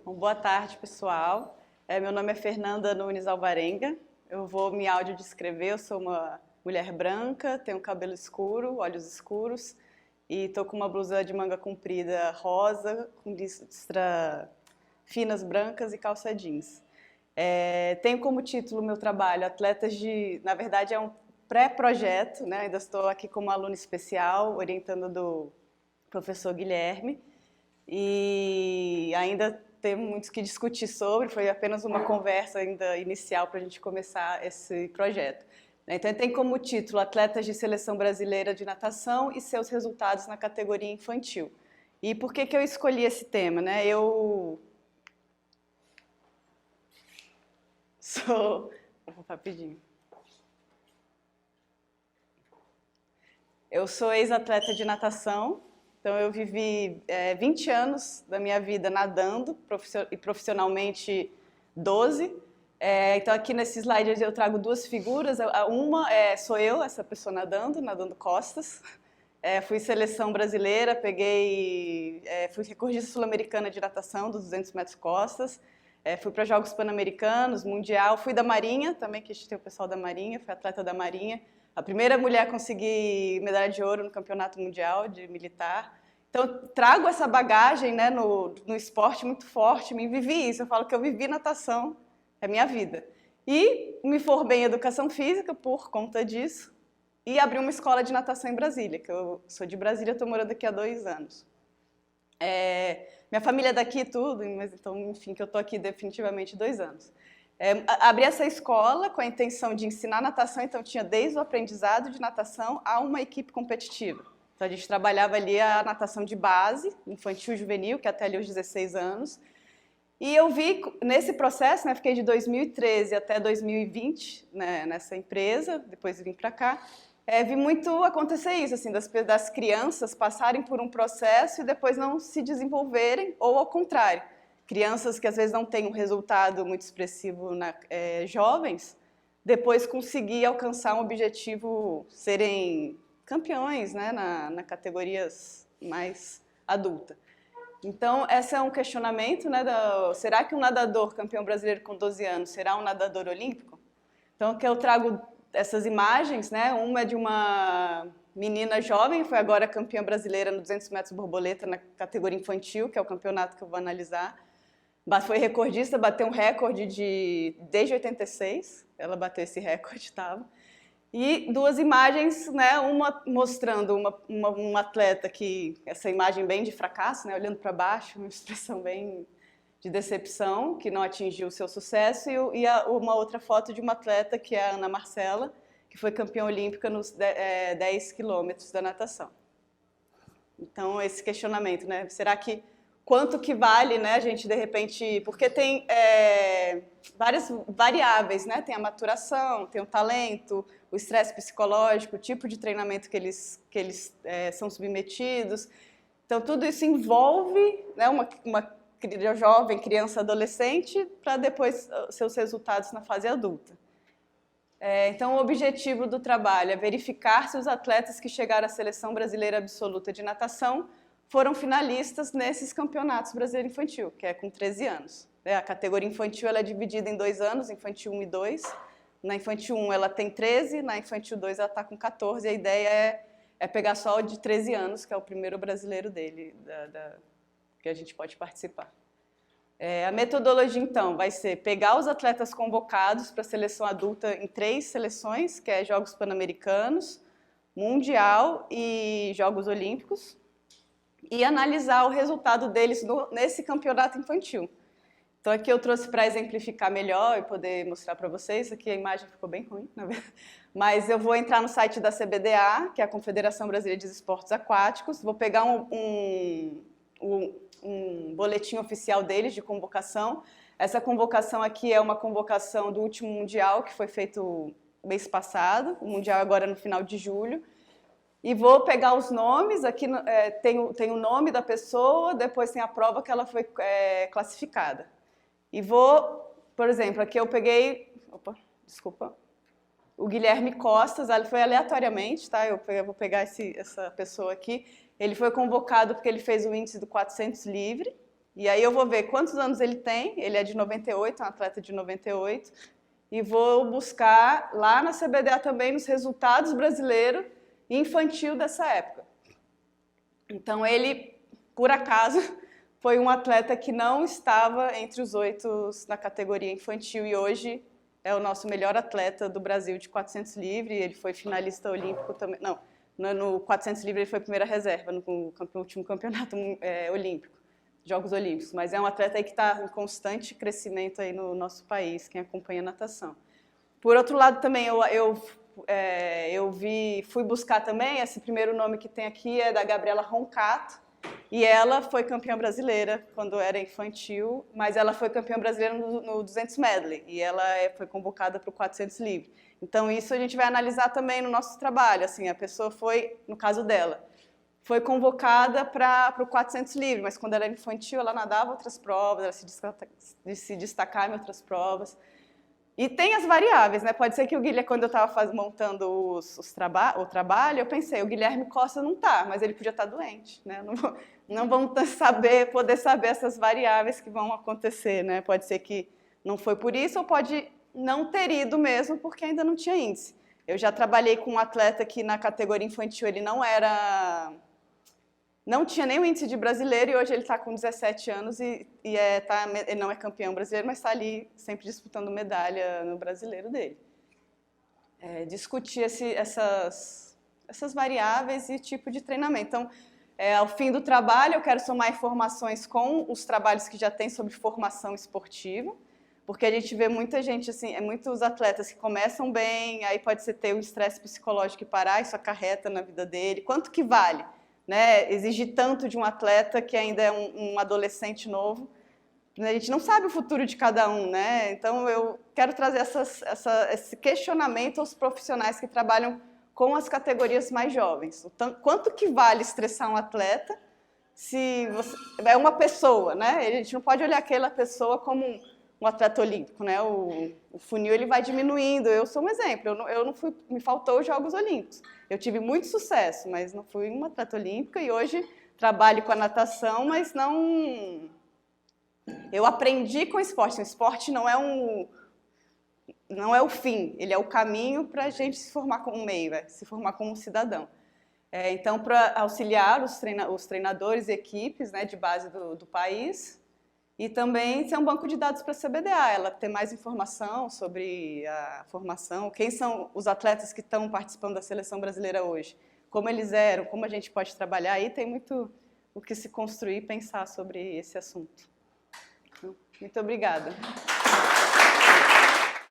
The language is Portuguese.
Bom, boa tarde, pessoal. Meu nome é Fernanda Nunes Alvarenga. Eu vou me audiodescrever. Eu sou uma mulher branca, tenho cabelo escuro, olhos escuros e estou com uma blusa de manga comprida rosa, com listra finas brancas e calça jeans. Tenho como título meu trabalho Atletas de... Na verdade, é um pré-projeto, né? Ainda estou aqui como aluna especial, orientando do professor Guilherme. E ainda temos muito que discutir sobre, foi apenas uma conversa ainda inicial para a gente começar esse projeto. Então, tem como título Atletas de Seleção Brasileira de Natação e seus resultados na categoria infantil. E por que eu escolhi esse tema? Né? Eu sou... Vou rapidinho. Eu sou ex-atleta de natação. Então, eu vivi 20 anos da minha vida nadando, e profissionalmente 12. Então, aqui nesse slide eu trago duas figuras. Uma sou eu, essa pessoa nadando costas. Fui seleção brasileira, fui recordista sul-americana de natação dos 200 metros costas. Fui para Jogos Pan-Americanos, Mundial. Fui da Marinha também, que a gente tem o pessoal da Marinha, fui atleta da Marinha. A primeira mulher a conseguir medalha de ouro no Campeonato Mundial de Militar. Então, trago essa bagagem, né, no esporte muito forte, me vivi isso. Eu falo que eu vivi natação, é minha vida. E me formei em Educação Física por conta disso e abri uma escola de natação em Brasília, que eu sou de Brasília, estou morando aqui há 2 anos. Minha família é daqui e tudo, mas então, enfim, que eu estou aqui definitivamente 2 anos. Abri essa escola com a intenção de ensinar natação, então tinha desde o aprendizado de natação a uma equipe competitiva. Então a gente trabalhava ali a natação de base, infantil e juvenil, que é até ali os 16 anos. E eu vi nesse processo, né, fiquei de 2013 até 2020, né, nessa empresa, depois vim para cá, vi muito acontecer isso, assim, das crianças passarem por um processo e depois não se desenvolverem, ou ao contrário. Crianças que às vezes não têm um resultado muito expressivo jovens, depois conseguir alcançar um objetivo, serem campeões, né, na categorias mais adulta. Então, esse é um questionamento, né, será que um nadador campeão brasileiro com 12 anos será um nadador olímpico? Então, aqui eu trago essas imagens, né, uma é de uma menina jovem, foi agora campeã brasileira no 200 metros borboleta na categoria infantil, que é o campeonato que eu vou analisar. Foi recordista, bateu um recorde desde 86, ela bateu esse recorde, estava. E 2 imagens, né, uma mostrando uma atleta essa imagem bem de fracasso, né, olhando para baixo, uma expressão bem de decepção, que não atingiu o seu sucesso, e uma outra foto de uma atleta, que é a Ana Marcela, que foi campeã olímpica nos 10 quilômetros da natação. Então, esse questionamento, né, será que quanto que vale, né, a gente, de repente... Porque tem várias variáveis, né? Tem a maturação, tem o talento, o estresse psicológico, o tipo de treinamento que eles são submetidos. Então, tudo isso envolve, né, uma jovem, criança, adolescente, para depois seus resultados na fase adulta. Então, o objetivo do trabalho é verificar se os atletas que chegaram à Seleção Brasileira Absoluta de Natação foram finalistas nesses campeonatos brasileiro infantil, que é com 13 anos. A categoria infantil ela é dividida em 2 anos, infantil 1 e 2. Na infantil 1 ela tem 13, na infantil 2 ela está com 14, e a ideia é pegar só o de 13 anos, que é o primeiro brasileiro dele, que a gente pode participar. A metodologia, então, vai ser pegar os atletas convocados para a seleção adulta em 3 seleções, que é Jogos Pan-Americanos, Mundial e Jogos Olímpicos, e analisar o resultado deles nesse campeonato infantil. Então, aqui eu trouxe para exemplificar melhor e poder mostrar para vocês. Aqui a imagem ficou bem ruim, na verdade. Mas eu vou entrar no site da CBDA, que é a Confederação Brasileira de Esportes Aquáticos, vou pegar um boletim oficial deles de convocação. Essa convocação aqui é uma convocação do último Mundial, que foi feito mês passado, o Mundial agora no final de julho. E vou pegar os nomes, aqui tem o nome da pessoa, depois tem a prova que ela foi classificada. E vou, por exemplo, aqui eu peguei, o Guilherme Costas, ele foi aleatoriamente, tá? Eu vou pegar essa pessoa aqui. Ele foi convocado porque ele fez o índice do 400 livre, E aí eu vou ver quantos anos ele tem, ele é de 98, é um atleta de 98, e vou buscar lá na CBDA também nos resultados brasileiros e infantil dessa época. Então ele, por acaso, foi um atleta que não estava entre os 8 na categoria infantil e hoje é o nosso melhor atleta do Brasil de 400 livre, ele foi finalista olímpico também, não, no 400 livre ele foi primeira reserva no último campeonato olímpico, Jogos Olímpicos, mas é um atleta aí que está em constante crescimento aí no nosso país, quem acompanha a natação. Por outro lado também, fui buscar também, esse primeiro nome que tem aqui é da Gabriela Roncato, e ela foi campeã brasileira quando era infantil, mas ela foi campeã brasileira no 200 medley, e ela foi convocada para o 400 livre. Então isso a gente vai analisar também no nosso trabalho, assim, a pessoa foi, no caso dela, foi convocada para o 400 livre, mas quando ela era infantil ela nadava outras provas, ela se destacava em outras provas. E tem as variáveis, né? Pode ser que o Guilherme, quando eu estava montando o trabalho, eu pensei, o Guilherme Costa não está, mas ele podia estar doente, né? Não vamos poder saber essas variáveis que vão acontecer, né? Pode ser que não foi por isso, ou pode não ter ido mesmo, porque ainda não tinha índice. Eu já trabalhei com um atleta que na categoria infantil ele não tinha nem o índice de brasileiro e hoje ele está com 17 anos e ele não é campeão brasileiro, mas está ali sempre disputando medalha no brasileiro dele. Discutir essas variáveis e tipo de treinamento. Então, ao fim do trabalho, eu quero somar informações com os trabalhos que já tem sobre formação esportiva, porque a gente vê muita gente, assim, muitos atletas que começam bem, aí pode ser ter um estresse psicológico e parar, isso acarreta na vida dele. Quanto que vale? Né, exigir tanto de um atleta que ainda é um adolescente novo, a gente não sabe o futuro de cada um, né? Então eu quero trazer esse questionamento aos profissionais que trabalham com as categorias mais jovens. Quanto que vale estressar um atleta se você é uma pessoa, né? A gente não pode olhar aquela pessoa como um atleta olímpico, né? O funil ele vai diminuindo. Eu sou um exemplo. Eu não fui, me faltou os Jogos Olímpicos. Eu tive muito sucesso, mas não fui uma atleta olímpica e hoje trabalho com a natação, mas não. Eu aprendi com o esporte. O esporte não é o fim. Ele é o caminho para a gente se formar como um meio, se formar como um cidadão. Então, para auxiliar os treinadores e equipes, né, de base do país. E também ser um banco de dados para a CBDA, ela ter mais informação sobre a formação, quem são os atletas que estão participando da seleção brasileira hoje, como eles eram, como a gente pode trabalhar, aí tem muito o que se construir e pensar sobre esse assunto. Muito obrigada.